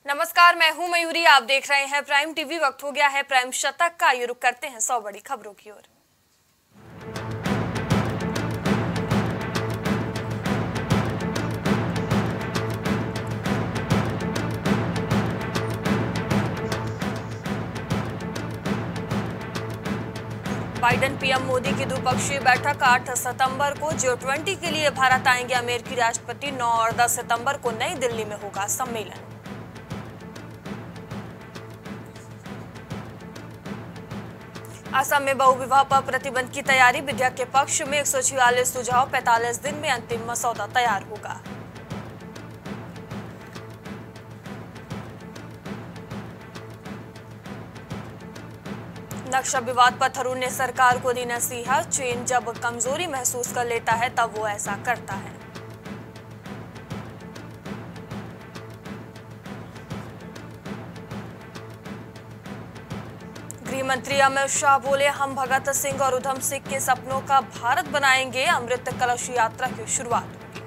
नमस्कार, मैं हूं मयूरी। आप देख रहे हैं प्राइम टीवी। वक्त हो गया है प्राइम शतक का। ये रुक करते हैं 100 बड़ी खबरों की ओर। बाइडेन पीएम मोदी की द्विपक्षीय बैठक 8 सितंबर को। G20 के लिए भारत आएंगे अमेरिकी राष्ट्रपति। 9 और 10 सितंबर को नई दिल्ली में होगा सम्मेलन। असम में बहुविवाह पर प्रतिबंध की तैयारी। विधेयक के पक्ष में 146 सुझाव। 45 दिन में अंतिम मसौदा तैयार होगा। नक्शा विवाद पर थरूर ने सरकार को दी नसीहत। चीन जब कमजोरी महसूस कर लेता है तब वो ऐसा करता है। गृह मंत्री अमित शाह बोले, हम भगत सिंह और उधम सिंह के सपनों का भारत बनाएंगे। अमृत कलश यात्रा की शुरुआत होगी।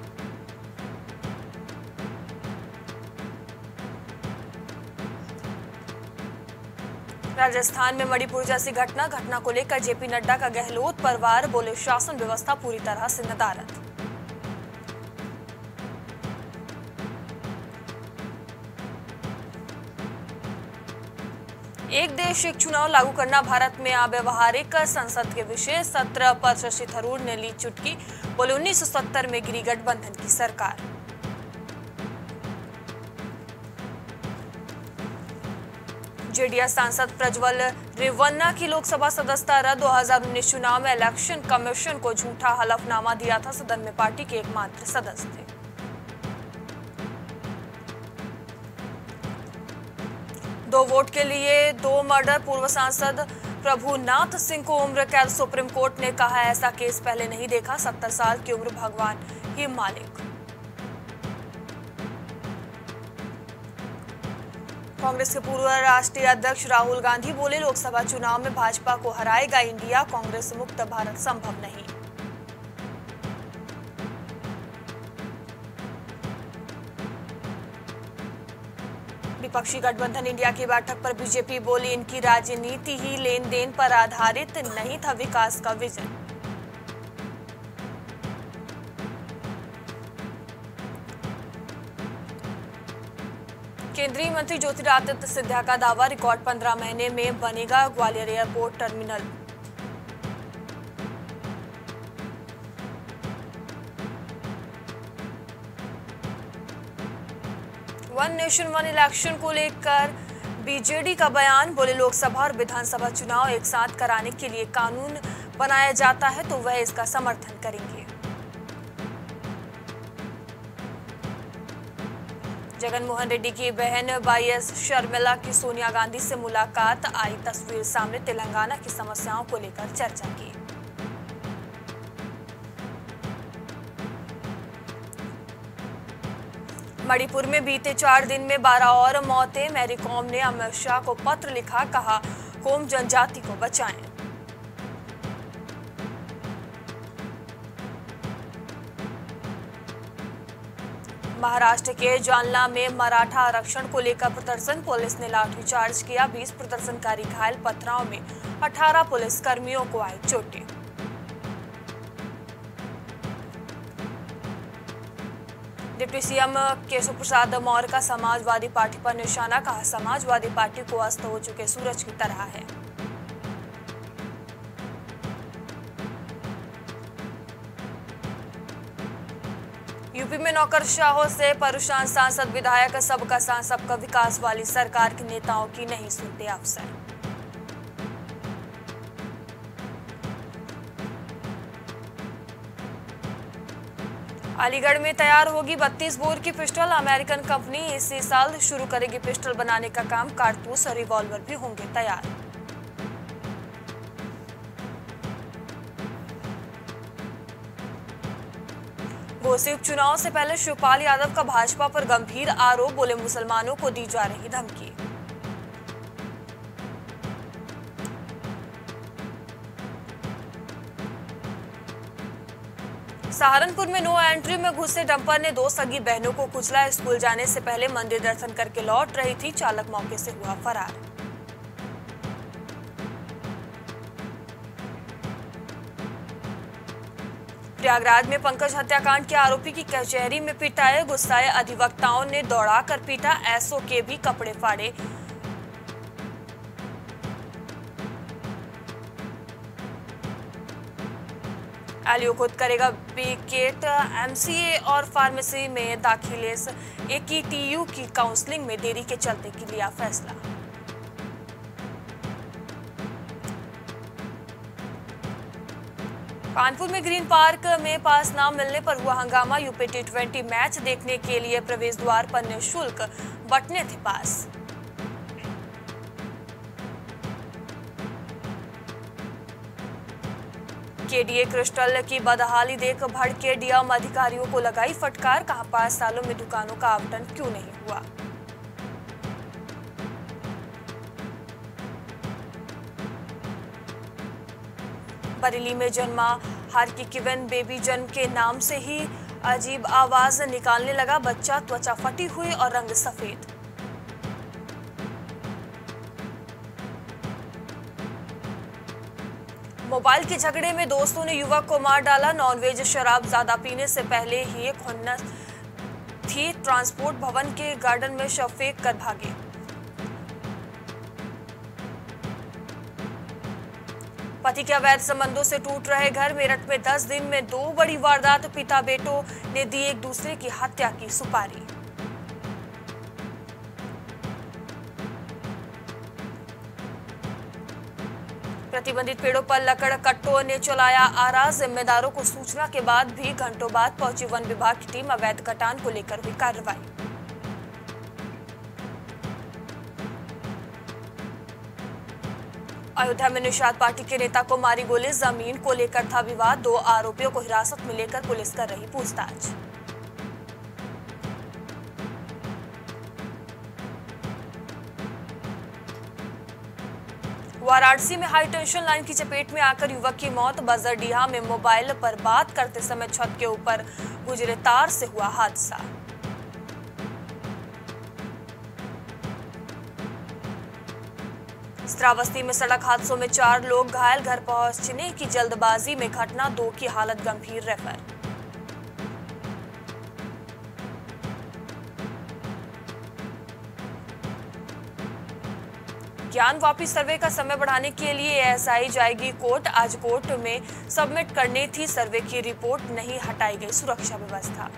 राजस्थान में मणिपुर जैसी घटना को लेकर जेपी नड्डा का गहलोत पर वार। बोले, शासन व्यवस्था पूरी तरह से नदारद। एक देश एक चुनाव लागू करना भारत में अव्यावहारिक। संसद के विशेष सत्र पर शशि थरूर ने ली चुटकी। बोले, 1970 में गिरी गठबंधन की सरकार। जेडीएस सांसद प्रज्वल रेवन्ना की लोकसभा सदस्यता रद्द। 2019 चुनाव में इलेक्शन कमीशन को झूठा हलफनामा दिया था। सदन में पार्टी के एकमात्र सदस्य थे। दो वोट के लिए 2 मर्डर। पूर्व सांसद प्रभुनाथ सिंह को उम्र कैद। सुप्रीम कोर्ट ने कहा, ऐसा केस पहले नहीं देखा। 70 साल की उम्र भगवान ही मालिक। कांग्रेस के पूर्व राष्ट्रीय अध्यक्ष राहुल गांधी बोले, लोकसभा चुनाव में भाजपा को हराएगा इंडिया। कांग्रेस मुक्त भारत संभव नहीं। विपक्षी गठबंधन इंडिया की बैठक पर बीजेपी बोली, इनकी राजनीति ही लेन देन पर आधारित नहीं था विकास का विजन। केंद्रीय मंत्री ज्योतिरादित्य सिंधिया का दावा, रिकॉर्ड 15 महीने में बनेगा Gwalior airport terminal. One nation one election को लेकर बीजेडी का बयान। बोले, लोकसभा और विधानसभा चुनाव एक साथ कराने के लिए कानून बनाया जाता है तो वह इसका समर्थन करेंगे। जगन मोहन रेड्डी की बहन वाईएस शर्मिला की सोनिया गांधी से मुलाकात। आई तस्वीर सामने। तेलंगाना की समस्याओं को लेकर चर्चा की। मणिपुर में बीते 4 दिन में 12 और मौतें। मैरी कॉम ने अमित शाह को पत्र लिखा, कहा, कोम जनजाति को बचाएं। महाराष्ट्र के जालना में मराठा आरक्षण को लेकर प्रदर्शन। पुलिस ने लाठीचार्ज किया। 20 प्रदर्शनकारी घायल। पथराव में 18 पुलिस कर्मियों को आई चोटें। डिप्टी सीएम केशव प्रसाद मौर्य का समाजवादी पार्टी पर निशाना। कहा, समाजवादी पार्टी को अस्त हो चुके सूरज की तरह है। यूपी में नौकरशाहों से परेशान सांसद विधायक। सबका साथ सबका विकास वाली सरकार के नेताओं की नहीं सुनते अफसर। अलीगढ़ में तैयार होगी 32 बोर की पिस्टल। अमेरिकन कंपनी इसी साल शुरू करेगी पिस्टल बनाने का काम। कारतूस और रिवॉल्वर भी होंगे तैयार। घोसी उपचुनाव से पहले शिवपाल यादव का भाजपा पर गंभीर आरोप। बोले, मुसलमानों को दी जा रही धमकी। सहारनपुर में नो एंट्री में घुसे डंपर ने दो सगी बहनों को कुचला। स्कूल जाने से पहले मंदिर दर्शन करके लौट रही थी, चालक मौके से हुआ फरार। प्रयागराज में पंकज हत्याकांड के आरोपी की कचहरी में पिटाए। गुस्साए अधिवक्ताओं ने दौड़ाकर पीटा, एसओ के भी कपड़े फाड़े। एलियो खुद करेगा बीकेट, एमसीए और फार्मेसी में दाखिलेस। एकीटीयू की काउंसलिंग में देरी के चलते की लिया फैसला। कानपुर में ग्रीन पार्क में पास न मिलने पर हुआ हंगामा। यूपी T20 मैच देखने के लिए प्रवेश द्वार पर निःशुल्क बंटने थे पास। केडीए क्रिस्टल की बदहाली देख भड़के डीएम अधिकारियों को लगाई फटकार। कहा 5 सालों में दुकानों का आवंटन क्यों नहीं हुआ। बरेली में जन्मा हार्किकिवन बेबी जन्म के नाम से ही अजीब आवाज निकालने लगा। बच्चा त्वचा फटी हुई और रंग सफेद। मोबाइल के झगड़े में दोस्तों ने युवक को मार डाला। नॉनवेज शराब ज्यादा पीने से पहले ही एक खुन्नस थी। ट्रांसपोर्ट भवन के गार्डन में शव फेंक कर भागे। पति के अवैध संबंधों से टूट रहे घर। मेरठ में 10 दिन में 2 बड़ी वारदात। पिता बेटों ने दी एक दूसरे की हत्या की सुपारी। प्रतिबंधित पेड़ों पर लकड़ कट्टों ने चलाया आरा। जिम्मेदारों को सूचना के बाद भी घंटों बाद पहुंची वन विभाग की टीम। अवैध कटान को लेकर हुई कार्रवाई। अयोध्या में निषाद पार्टी के नेता को मारी गोली। जमीन को लेकर था विवाद। 2 आरोपियों को हिरासत में लेकर पुलिस कर रही पूछताछ। वाराणसी में हाई टेंशन लाइन की चपेट में आकर युवक की मौत। बजरडीहा में मोबाइल पर बात करते समय छत के ऊपर गुजरे तार से हुआ हादसा। श्रावस्ती में सड़क हादसों में 4 लोग घायल। घर पहुंचने की जल्दबाजी में घटना। 2 की हालत गंभीर, रेफर। ज्ञान वापी सर्वे का समय बढ़ाने के लिए एएसआई जाएगी कोर्ट। आज कोर्ट में सबमिट करनी थी सर्वे की रिपोर्ट, नहीं हटाई गई सुरक्षा व्यवस्था।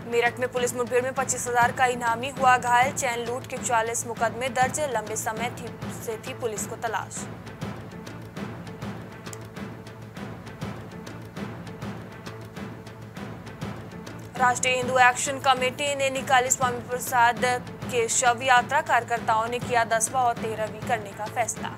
मेरठ में पुलिस मुठभेड़ में 25,000 का इनामी हुआ घायल। चैन लूट के 40 मुकदमे दर्ज। लंबे समय से थी पुलिस को तलाश। राष्ट्रीय हिंदू एक्शन कमेटी ने निकाली स्वामी प्रसाद के शव यात्रा। कार्यकर्ताओं ने किया 10वां और 13वीं करने का फैसला।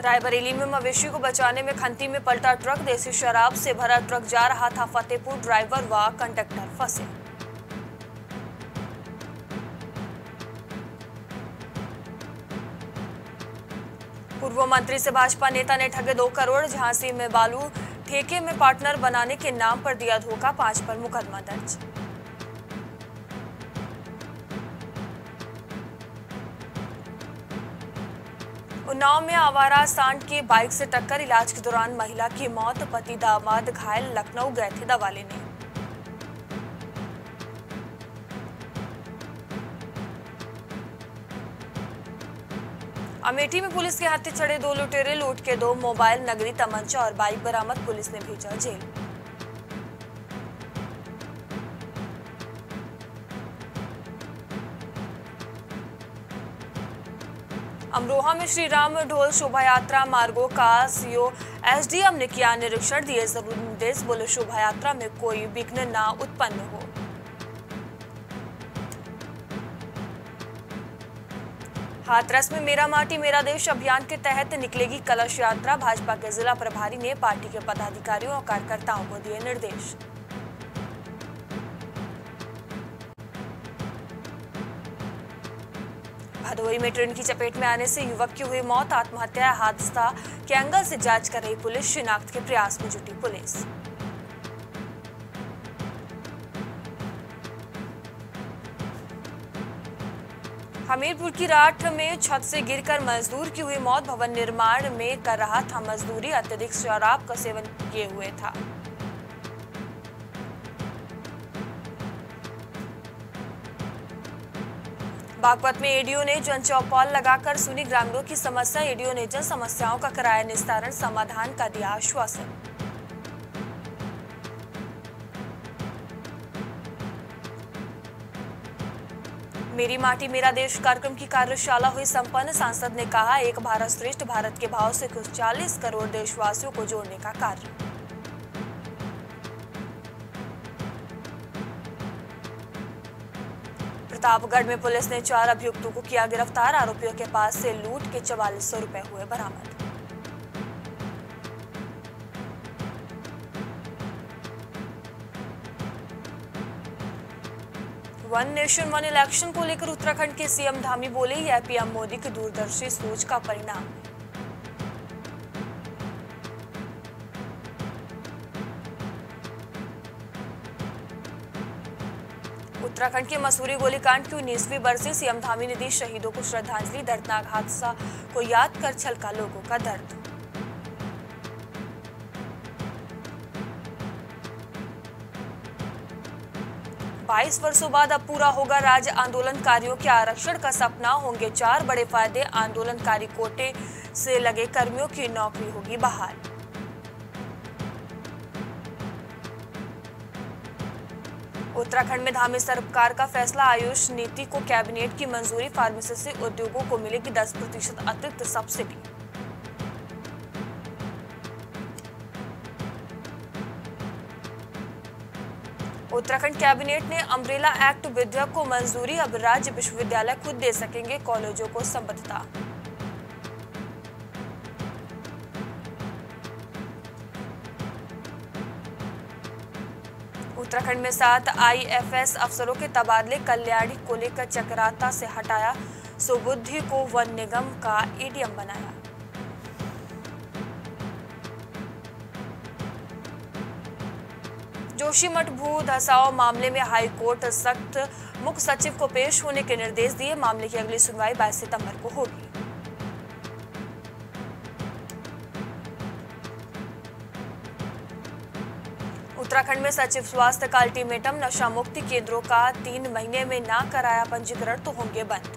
रायबरेली में मवेशी को बचाने में खंती में पलटा ट्रक। देसी शराब से भरा ट्रक जा रहा था फतेहपुर। ड्राइवर व कंडक्टर फंसे। पूर्व मंत्री से भाजपा नेता ने ठगे 2 करोड़। झांसी में बालू ठेके में पार्टनर बनाने के नाम पर दिया धोखा। 5 पर मुकदमा दर्ज। उन्नाव में आवारा सांड की बाइक से टक्कर। इलाज के दौरान महिला की मौत। पति दामाद घायल। लखनऊ गए थे दवा लेने। अमेठी में पुलिस के हाथे चढ़े 2 लुटेरे। लूट के 2 मोबाइल, नगदी, तमंचा और बाइक बरामद। पुलिस ने भेजा जेल। अमरोहा में श्री राम ढोल शोभा यात्रा मार्गों का सीओ एसडीएम ने किया निरीक्षण। दिए जरूरी निर्देश। बोले शोभा यात्रा में कोई विघ्न न उत्पन्न हो। हाथरस में मेरा माटी मेरा देश अभियान के तहत निकलेगी कलश यात्रा। भाजपा के जिला प्रभारी ने पार्टी के पदाधिकारियों और कार्यकर्ताओं को दिए निर्देश। भदोही में ट्रेन की चपेट में आने से युवक की हुई मौत। आत्महत्या हादसा के एंगल से जांच कर रही पुलिस। शिनाख्त के प्रयास में जुटी पुलिस। हमीरपुर की राठ में छत से गिरकर मजदूर की हुई मौत। भवन निर्माण में कर रहा था मजदूरी। अत्यधिक शराब का सेवन किए हुए था। बागपत में एडीओ ने जन चौपाल लगाकर सुनी ग्रामीणों की समस्या। एडीओ ने जन समस्याओं का कराया निस्तारण, समाधान का दिया आश्वासन। मेरी माटी मेरा देश कार्यक्रम की कार्यशाला हुई संपन्न। सांसद ने कहा, एक भारत श्रेष्ठ भारत के भाव से कुछ 40 करोड़ देशवासियों को जोड़ने का कार्य। प्रतापगढ़ में पुलिस ने 4 अभियुक्तों को किया गिरफ्तार। आरोपियों के पास से लूट के 4400 रुपए हुए बरामद। वन नेशन वन इलेक्शन को लेकर उत्तराखंड के सीएम धामी बोले, यह पीएम मोदी की दूरदर्शी सोच का परिणाम। उत्तराखंड के मसूरी गोलीकांड की 19वीं बरसी। सीएम धामी ने दी शहीदों को श्रद्धांजलि। दर्दनाक हादसा को याद कर छलका लोगों का दर्द। बाईस वर्षों बाद अब पूरा होगा राज्य आंदोलनकारियों के आरक्षण का सपना। होंगे 4 बड़े फायदे। आंदोलनकारी कोटे से लगे कर्मियों की नौकरी होगी बहाल। उत्तराखंड में धामी सरकार का फैसला। आयुष नीति को कैबिनेट की मंजूरी। फार्मेसी उद्योगों को मिलेगी 10% अतिरिक्त सब्सिडी। उत्तराखंड कैबिनेट ने अम्ब्रेला एक्ट विधेयक को मंजूरी। अब राज्य विश्वविद्यालय खुद दे सकेंगे कॉलेजों को संबद्धता। उत्तराखंड में 7 आईएफएस अफसरों के तबादले। कल्याणी को लेकर चक्राता से हटाया। सुबुद्धि को वन निगम का एडीएम बनाया। जोशीमठ भू धसाव मामले में हाई कोर्ट सख्त। मुख्य सचिव को पेश होने के निर्देश दिए। मामले की अगली सुनवाई 22 सितंबर को होगी। उत्तराखंड में सचिव स्वास्थ्य का अल्टीमेटम। नशा मुक्ति केंद्रों का 3 महीने में ना कराया पंजीकरण तो होंगे बंद।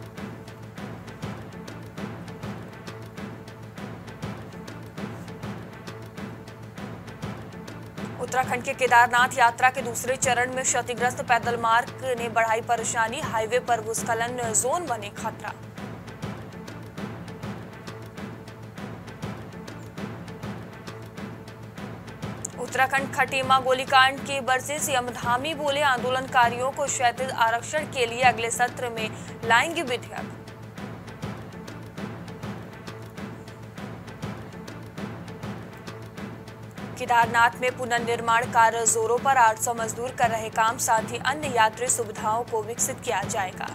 उत्तराखंड के केदारनाथ यात्रा के दूसरे चरण में क्षतिग्रस्त पैदल मार्ग ने बढ़ाई परेशानी। हाईवे पर भूस्खलन जोन बने खतरा। उत्तराखंड खटीमा गोलीकांड की बरसी। सीएम धामी बोले, आंदोलनकारियों को क्षैतिज आरक्षण के लिए अगले सत्र में लाएंगे विधेयक। केदारनाथ में पुनर्निर्माण कार्य जोरों पर। 800 मजदूर कर रहे काम। साथ ही अन्य यात्री सुविधाओं को विकसित किया जाएगा।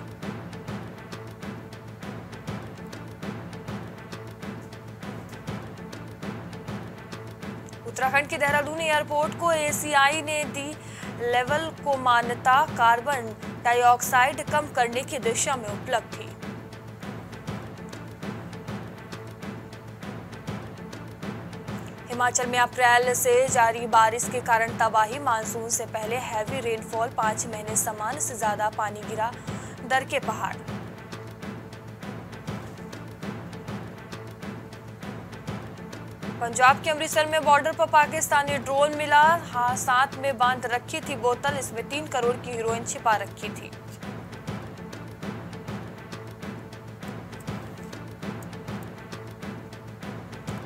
उत्तराखंड के देहरादून एयरपोर्ट को एसीआई ने दी लेवल को मान्यता। कार्बन डाइऑक्साइड कम करने की दिशा में उपलब्धि। हिमाचल में अप्रैल से जारी बारिश के कारण तबाही। मानसून से पहले हैवी रेनफॉल। 5 महीने सामान्य से ज्यादा पानी गिरा। दर के पहाड़। पंजाब के अमृतसर में बॉर्डर पर पाकिस्तानी ड्रोन मिला। साथ में बांध रखी थी बोतल। इसमें 3 करोड़ की हीरोइन छिपा रखी थी।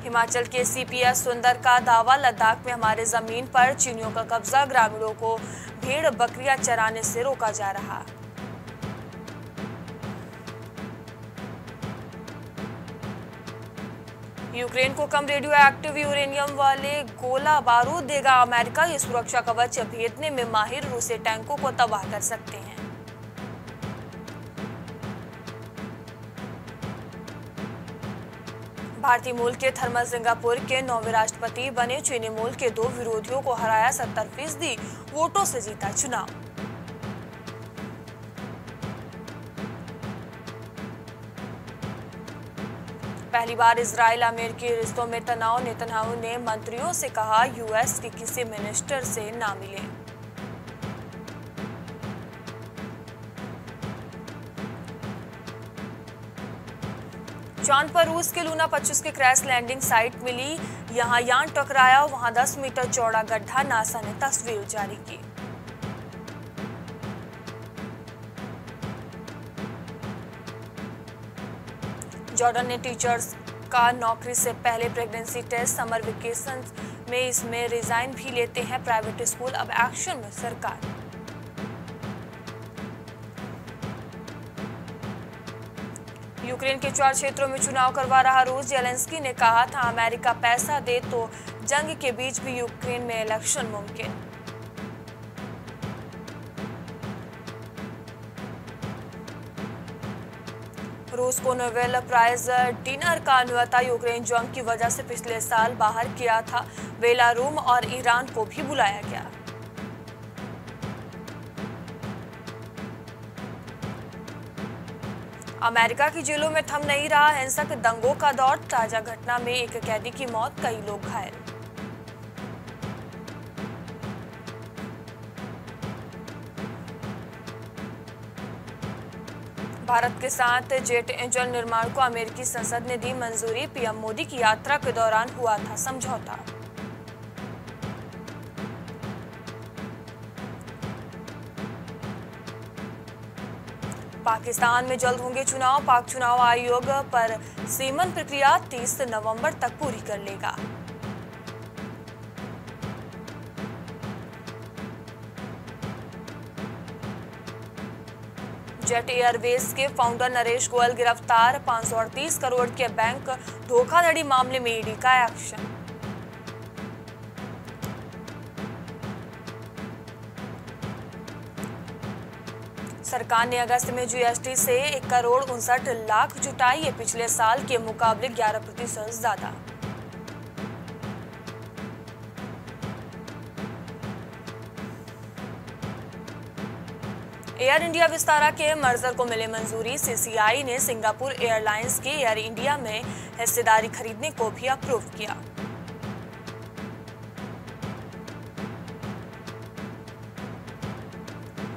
हिमाचल के सीपीएस सुंदर का दावा। लद्दाख में हमारे जमीन पर चीनियों का कब्जा। ग्रामीणों को भेड़ बकरियां चराने से रोका जा रहा। यूक्रेन को कम रेडियो एक्टिव यूरेनियम वाले गोला बारूद देगा अमेरिका। ये सुरक्षा कवच भेदने में माहिर। रूसी टैंकों को तबाह कर सकते हैं। भारतीय मूल के थर्मल सिंगापुर के 9वें राष्ट्रपति बने। चीनी मूल के 2 विरोधियों को हराया, 70% वोटों से जीता चुनाव। पहली बार इजराइल अमेरिकी रिश्तों में तनाव। नेतन्याहू ने मंत्रियों से कहा यूएस के किसी मिनिस्टर से ना मिलें। चांद पर रूस के लूना 25 की क्रैश लैंडिंग साइट मिली। यहां यान टकराया, वहां 10 मीटर चौड़ा गड्ढा। नासा ने तस्वीर जारी की। जॉर्डन ने टीचर्स का नौकरी से पहले प्रेगनेंसी टेस्ट। समर वेकेशन में इसमें रिजाइन भी लेते हैं प्राइवेट स्कूल। अब एक्शन में सरकार। यूक्रेन के 4 क्षेत्रों में चुनाव करवा रहा रूस। जेलेंस्की ने कहा था अमेरिका पैसा दे तो जंग के बीच भी यूक्रेन में इलेक्शन मुमकिन। रूस को नोबेल प्राइज डिनर का न्योता। यूक्रेन जंग की वजह से पिछले साल बाहर किया था। बेलारूस और ईरान को भी बुलाया गया। अमेरिका की जेलों में थम नहीं रहा हिंसक दंगों का दौर। ताजा घटना में एक कैदी की मौत, कई लोग घायल। भारत के साथ जेट इंजन निर्माण को अमेरिकी संसद ने दी मंजूरी। पीएम मोदी की यात्रा के दौरान हुआ था समझौता। पाकिस्तान में जल्द होंगे चुनाव। पाक चुनाव आयोग पर सीमन प्रक्रिया 30 नवंबर तक पूरी कर लेगा। जेट एयरवेज के फाउंडर नरेश गोयल गिरफ्तार। 538 करोड़ के बैंक धोखाधड़ी मामले में ईडी का एक्शन। सरकार ने अगस्त में जीएसटी से 1 करोड़ 59 लाख जुटाई। ये पिछले साल के मुकाबले 11% ज्यादा। एयर इंडिया विस्तारा के मर्जर को मिले मंजूरी। सीसीआई ने सिंगापुर एयरलाइंस के एयर इंडिया में हिस्सेदारी खरीदने को भी अप्रूव किया।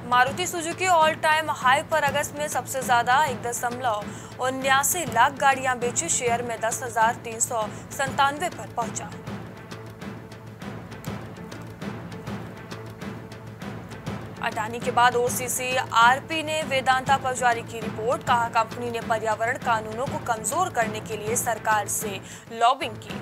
Maruti Suzuki all time high पर अगस्त में सबसे ज्यादा 1.79 लाख गाड़ियां बेची। शेयर में 10,397 पर पहुंचा। अडानी के बाद ओसीसी-आरपी ने वेदांता पर जारी की रिपोर्ट। कहा कंपनी ने पर्यावरण कानूनों को कमजोर करने के लिए सरकार से लॉबिंग की।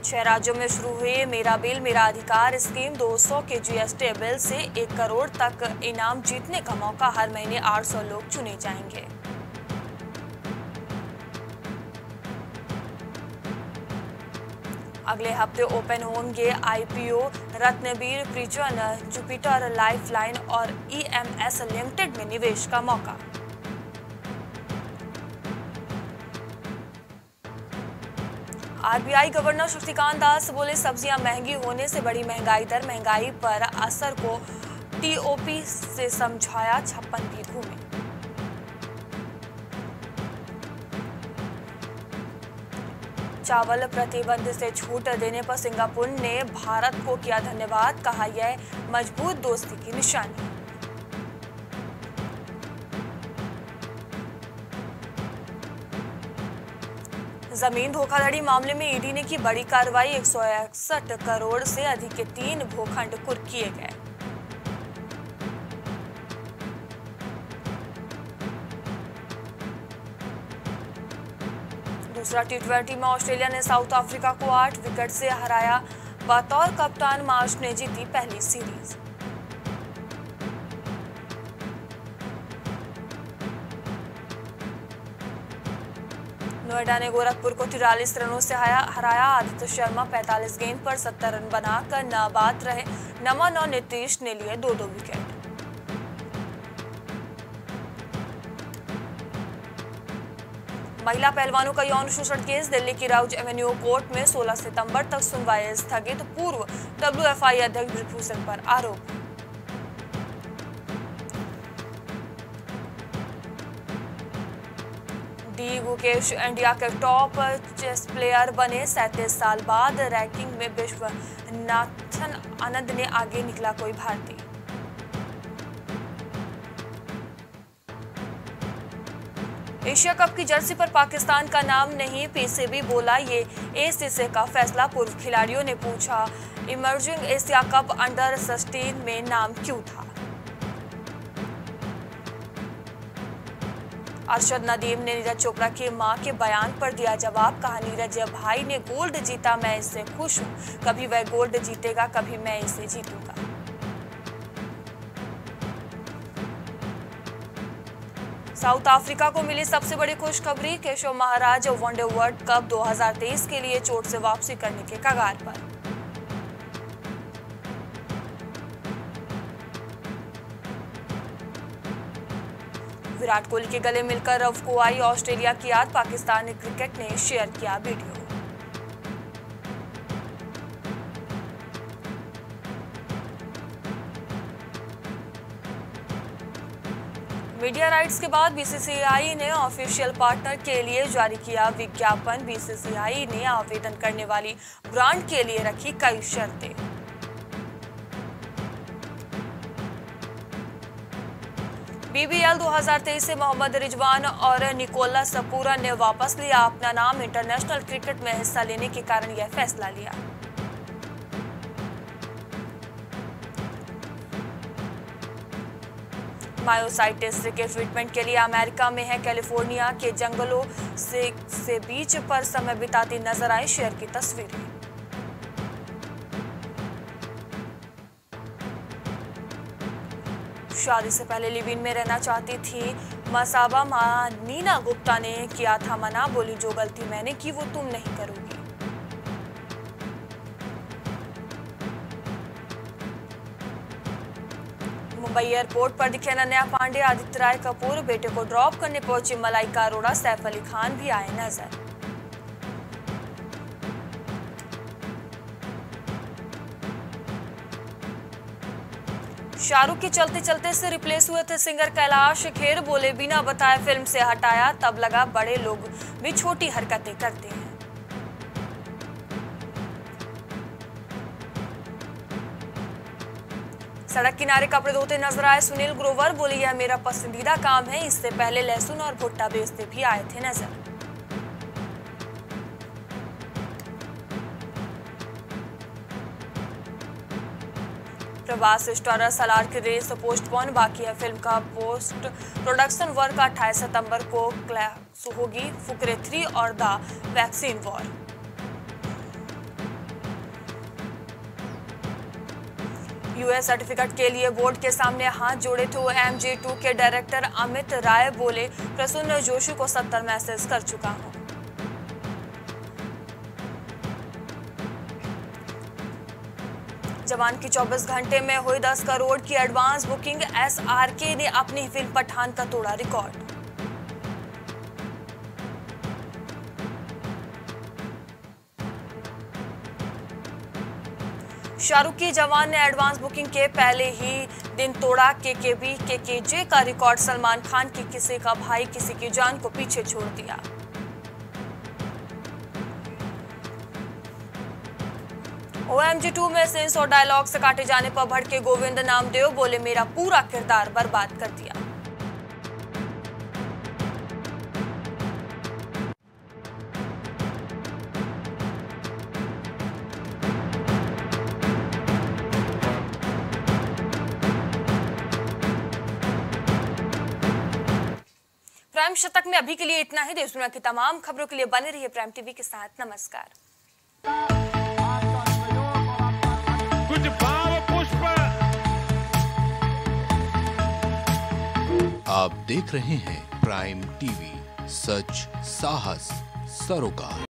छह राज्यों में शुरू हुई मेरा बिल मेरा अधिकार स्कीम। 200 के जीएसटी बिल से 1 करोड़ तक इनाम जीतने का मौका। हर महीने 800 लोग चुने जाएंगे। अगले हफ्ते ओपन होंगे आईपीओ। रत्नबीर प्रिजन, जुपिटर लाइफलाइन और ईएमएस लिमिटेड में निवेश का मौका। आरबीआई गवर्नर शक्तिकांत दास बोले सब्जियां महंगी होने से बड़ी महंगाई दर। महंगाई पर असर को टीओपी से समझाया। 56 भी घूमे। चावल प्रतिबंध से छूट देने पर सिंगापुर ने भारत को किया धन्यवाद। कहा यह मजबूत दोस्ती की निशानी। जमीन धोखाधड़ी मामले में ईडी ने की बड़ी कार्रवाई। 161 करोड़ से अधिक के 3 भूखंड कुर्क किए गए। दूसरा टी20 में ऑस्ट्रेलिया ने साउथ अफ्रीका को 8 विकेट से हराया। बतौर कप्तान मार्श ने जीती पहली सीरीज। नोएडा ने गोरखपुर को 43 रनों से हराया। आदित्य शर्मा 45 गेंद पर 70 रन बनाकर नाबाद रहे। नमन और नीतीश ने लिए 2-2 विकेट। महिला पहलवानों का यौन शोषण केस दिल्ली की राउज एवेन्यू कोर्ट में 16 सितंबर तक सुनवाई स्थगित। पूर्व WFI अध्यक्ष ब्रिजभूषण पर आरोप। डी गुकेश इंडिया के टॉप चेस प्लेयर बने। 37 साल बाद रैंकिंग में विश्वनाथन आनंद ने आगे निकला कोई भारतीय। एशिया कप की जर्सी पर पाकिस्तान का नाम नहीं। PCB बोला ये ACC का फैसला। पूर्व खिलाड़ियों ने पूछा इमर्जिंग एशिया कप अंडर 16 में नाम क्यों था। अरशद नदीम ने नीरज चोपड़ा की मां के बयान पर दिया जवाब। कहा नीरज भाई ने गोल्ड जीता, मैं इससे खुश हूं। कभी वह गोल्ड जीतेगा, कभी मैं इसे जीतूंगा। साउथ अफ्रीका को मिली सबसे बड़ी खुशखबरी। Keshav Maharaj one day world cup 2023 के लिए चोट से वापसी करने के कगार पर। विराट कोहली के गले मिलकर रव को आई ऑस्ट्रेलिया की याद। पाकिस्तानी क्रिकेट ने शेयर किया वीडियो। मीडिया राइट्स के बाद BCCI ने ऑफिशियल पार्टनर के लिए जारी किया विज्ञापन। BCCI ने आवेदन करने वाली ब्रांड के लिए रखी कई शर्तें। BBL 2023 से मोहम्मद रिजवान और निकोलस पूरन ने वापस लिया अपना नाम। इंटरनेशनल क्रिकेट में हिस्सा लेने के कारण यह फैसला लिया। मायोसाइटिस के ट्रीटमेंट के लिए अमेरिका में है कैलिफोर्निया के जंगलों से बीच पर समय बिताती नजर आई। शेयर की तस्वीरें। शादी से पहले लिव इन में रहना चाहती थी मसाबा। मां नीना गुप्ता ने किया था मना। बोली जो गलती मैंने की वो तुम नहीं करोगी। मुंबई एयरपोर्ट पर दिखे अनन्या पांडे, आदित्य राय कपूर। बेटे को ड्रॉप करने पहुंची मलाइका अरोड़ा। सैफ अली खान भी आए नजर। शाहरुख के चलते चलते से रिप्लेस हुए थे सिंगर कैलाश खेर। बोले बिना बताए फिल्म से हटाया, तब लगा बड़े लोग भी छोटी हरकतें करते हैं। सड़क किनारे कपड़े धोते नजर आए सुनील ग्रोवर। बोले यह मेरा पसंदीदा काम है। इससे पहले लहसुन और भुट्टा बेचते भी आए थे नजर। प्रभास स्टारर सलार की रेस पोस्टपोन। बाकी है फिल्म का पोस्ट प्रोडक्शन वर्क। 28 सितंबर को क्लैश होगी फुकरे 3 और the vaccine war. US certificate के लिए बोर्ड के सामने हाथ जोड़े थे OMG2 के डायरेक्टर अमित राय। बोले प्रसून जोशी को 70 मैसेज कर चुका हूं। जवान की 24 घंटे में हुई 10 करोड़ की एडवांस बुकिंग। SRK ने अपनी फिल्म पठान का तोड़ा रिकॉर्ड। शाहरुख की जवान ने एडवांस बुकिंग के पहले ही दिन तोड़ा KKB KKJ का रिकॉर्ड। सलमान खान की किसी का भाई किसी की जान को पीछे छोड़ दिया। OMG2 में सीन्स और डायलॉग से काटे जाने पर भड़के गोविंद नामदेव। बोले मेरा पूरा किरदार बर्बाद कर दिया। प्राइम शतक में अभी के लिए इतना ही। देश दुनिया की तमाम खबरों के लिए बने रहिए प्राइम टीवी के साथ। नमस्कार। कुछ भाव पुष्प। आप देख रहे हैं प्राइम टीवी, सच साहस सरोकार।